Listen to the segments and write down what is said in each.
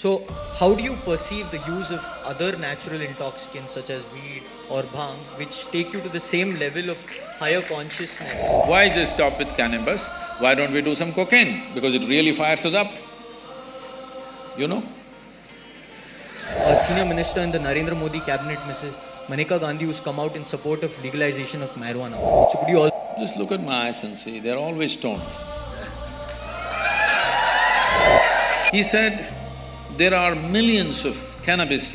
So, how do you perceive the use of other natural intoxicants such as weed or bhang, which take you to the same level of higher consciousness? Why just stop with cannabis? Why don't we do some cocaine? Because it really fires us up, you know? A senior minister in the Narendra Modi cabinet, Mrs. Maneka Gandhi, who's come out in support of legalization of marijuana. So, could you all… Just look at my eyes and see, they're always stoned. He said, there are millions of cannabis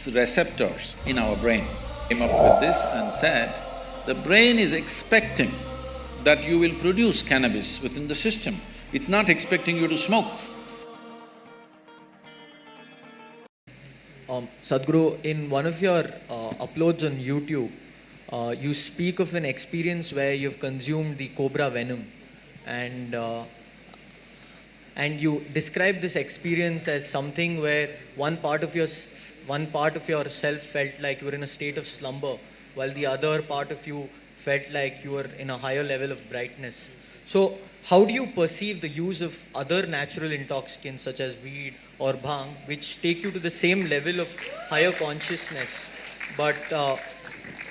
receptors in our brain. Came up with this and said, the brain is expecting that you will produce cannabis within the system. It's not expecting you to smoke. Sadhguru, in one of your uploads on YouTube, you speak of an experience where you've consumed the cobra venom, and you describe this experience as something where one part of yourself felt like you were in a state of slumber, while the other part of you felt like you were in a higher level of brightness. So, how do you perceive the use of other natural intoxicants such as weed or bhang, which take you to the same level of higher consciousness, but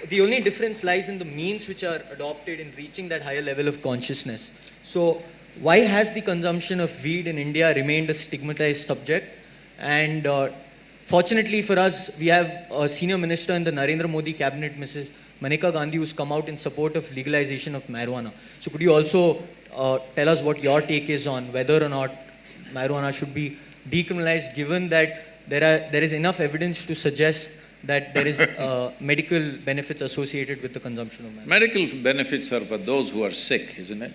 the only difference lies in the means which are adopted in reaching that higher level of consciousness? So, why has the consumption of weed in India remained a stigmatized subject? And fortunately for us, we have a senior minister in the Narendra Modi cabinet, Mrs. Maneka Gandhi, who's come out in support of legalization of marijuana. So could you also tell us what your take is on whether or not marijuana should be decriminalized, given that there is enough evidence to suggest that there is medical benefits associated with the consumption of marijuana? Medical benefits are for those who are sick, isn't it?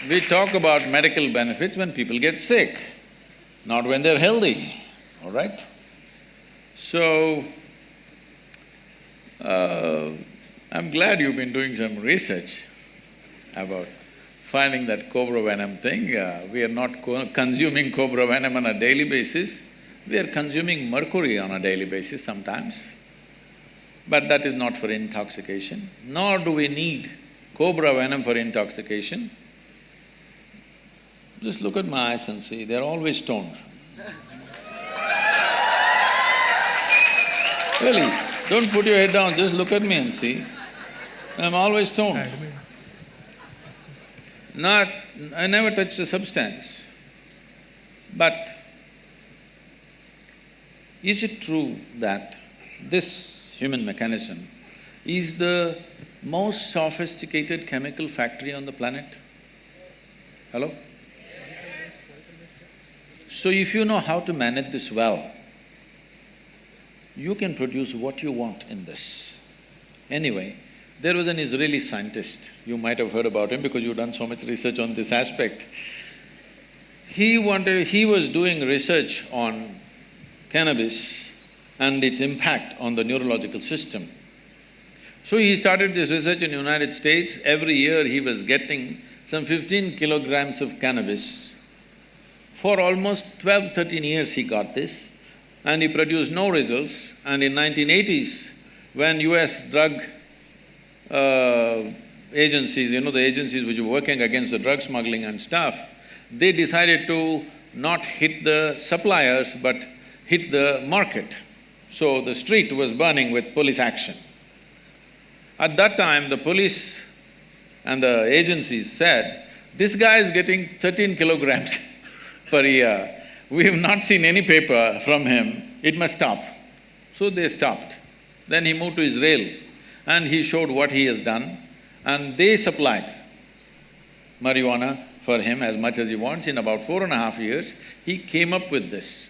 We talk about medical benefits when people get sick, not when they're healthy, all right? So, I'm glad you've been doing some research about finding that cobra venom thing. We are not consuming cobra venom on a daily basis, we are consuming mercury on a daily basis sometimes. But that is not for intoxication, nor do we need cobra venom for intoxication. Just look at my eyes and see, they're always stoned. Really, don't put your head down, just look at me and see. I'm always stoned. I never touched a substance. But is it true that this human mechanism is the most sophisticated chemical factory on the planet? Hello? So if you know how to manage this well, you can produce what you want in this. Anyway, there was an Israeli scientist, you might have heard about him because you've done so much research on this aspect. He was doing research on cannabis and its impact on the neurological system. So he started this research in the United States. Every year he was getting some 15 kilograms of cannabis. For almost 12–13 years he got this, and he produced no results. And in 1980s, when US drug agencies, the agencies which were working against the drug smuggling and stuff, they decided to not hit the suppliers but hit the market. So the street was burning with police action. At that time, the police and the agencies said, this guy is getting 13 kilograms per year. We have not seen any paper from him, it must stop. So they stopped. Then he moved to Israel and he showed what he has done, and they supplied marijuana for him as much as he wants. In about 4.5 years, he came up with this.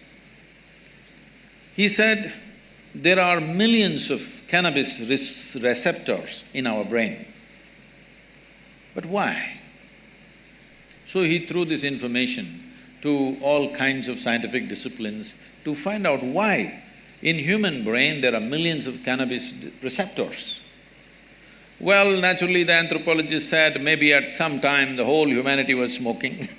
He said, there are millions of cannabis receptors in our brain. But why? So he threw this information to all kinds of scientific disciplines to find out why in human brain there are millions of cannabis receptors. Well, naturally the anthropologist said maybe at some time the whole humanity was smoking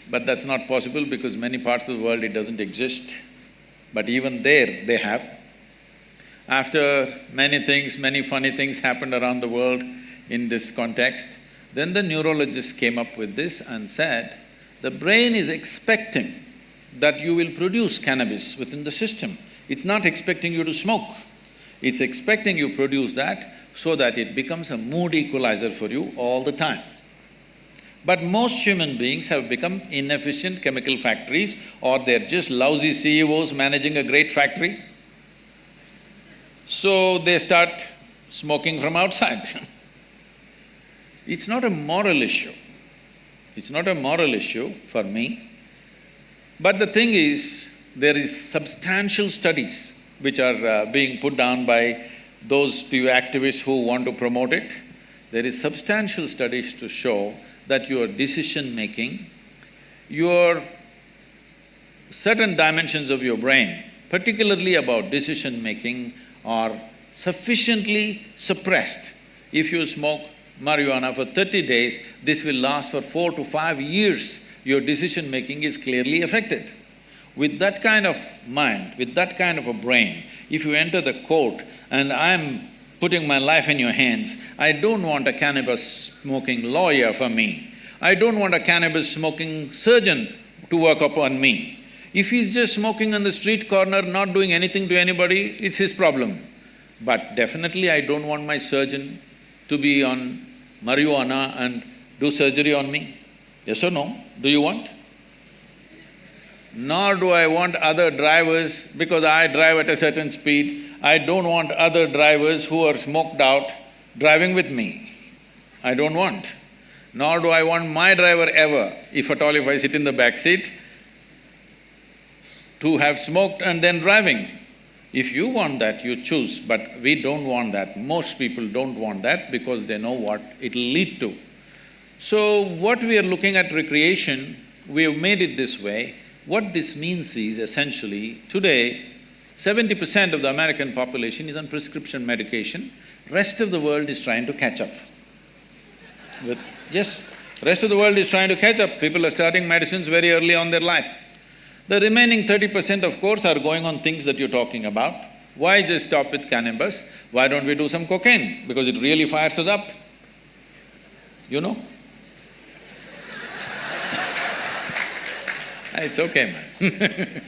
but that's not possible because many parts of the world it doesn't exist. But even there, they have. After many things, many funny things happened around the world, in this context. Then the neurologist came up with this and said, the brain is expecting that you will produce cannabis within the system. It's not expecting you to smoke. It's expecting you produce that so that it becomes a mood equalizer for you all the time. But most human beings have become inefficient chemical factories, or they're just lousy CEOs managing a great factory. So they start smoking from outside. It's not a moral issue. It's not a moral issue for me. But the thing is, there is substantial studies which are being put down by those few activists who want to promote it. There is substantial studies to show that your decision-making, your certain dimensions of your brain, particularly about decision-making, are sufficiently suppressed. If you smoke marijuana for 30 days, this will last for 4 to 5 years. Your decision-making is clearly affected. With that kind of mind, with that kind of a brain, if you enter the court and I'm putting my life in your hands, I don't want a cannabis-smoking lawyer for me. I don't want a cannabis-smoking surgeon to work upon me. If he's just smoking on the street corner, not doing anything to anybody, it's his problem. But definitely I don't want my surgeon to be on marijuana and do surgery on me. Yes or no? Do you want? Nor do I want other drivers, because I drive at a certain speed, I don't want other drivers who are smoked out driving with me. I don't want. Nor do I want my driver ever, if at all if I sit in the back seat, to have smoked and then driving. If you want that, you choose, but we don't want that. Most people don't want that because they know what it'll lead to. So what we are looking at recreation, we have made it this way. What this means is essentially, today, 70% of the American population is on prescription medication, rest of the world is trying to catch up. Yes, rest of the world is trying to catch up. People are starting medicines very early on their life. The remaining 30%, of course, are going on things that you're talking about. Why just stop with cannabis? Why don't we do some cocaine? Because it really fires us up, you know? It's okay, man.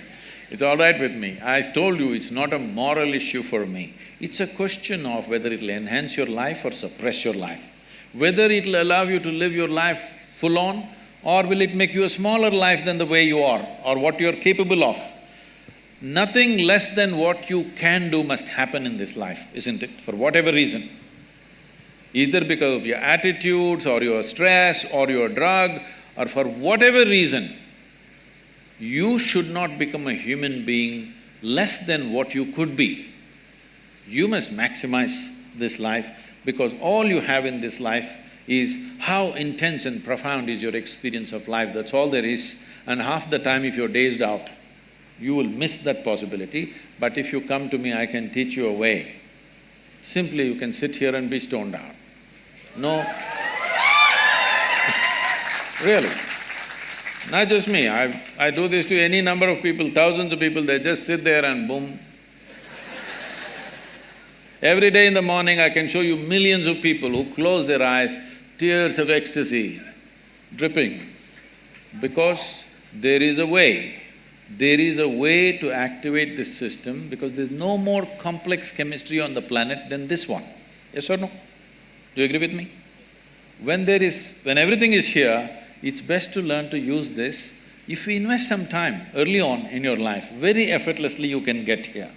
It's all right with me. I told you it's not a moral issue for me. It's a question of whether it'll enhance your life or suppress your life. Whether it'll allow you to live your life full on, or will it make you a smaller life than the way you are, or what you're capable of. Nothing less than what you can do must happen in this life, isn't it? For whatever reason. Either because of your attitudes, or your stress, or your drug, or for whatever reason, you should not become a human being less than what you could be. You must maximize this life, because all you have in this life is how intense and profound is your experience of life, that's all there is. And half the time if you're dazed out, you will miss that possibility. But if you come to me, I can teach you a way. Simply you can sit here and be stoned out. No… Really. Not just me, I do this to any number of people, thousands of people, they just sit there and boom. Every day in the morning I can show you millions of people who close their eyes, tears of ecstasy dripping, because there is a way. There is a way to activate this system, because there's no more complex chemistry on the planet than this one. Yes or no? Do you agree with me? When everything is here, it's best to learn to use this. If you invest some time early on in your life, very effortlessly you can get here.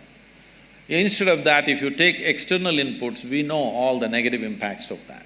Instead of that, if you take external inputs, we know all the negative impacts of that.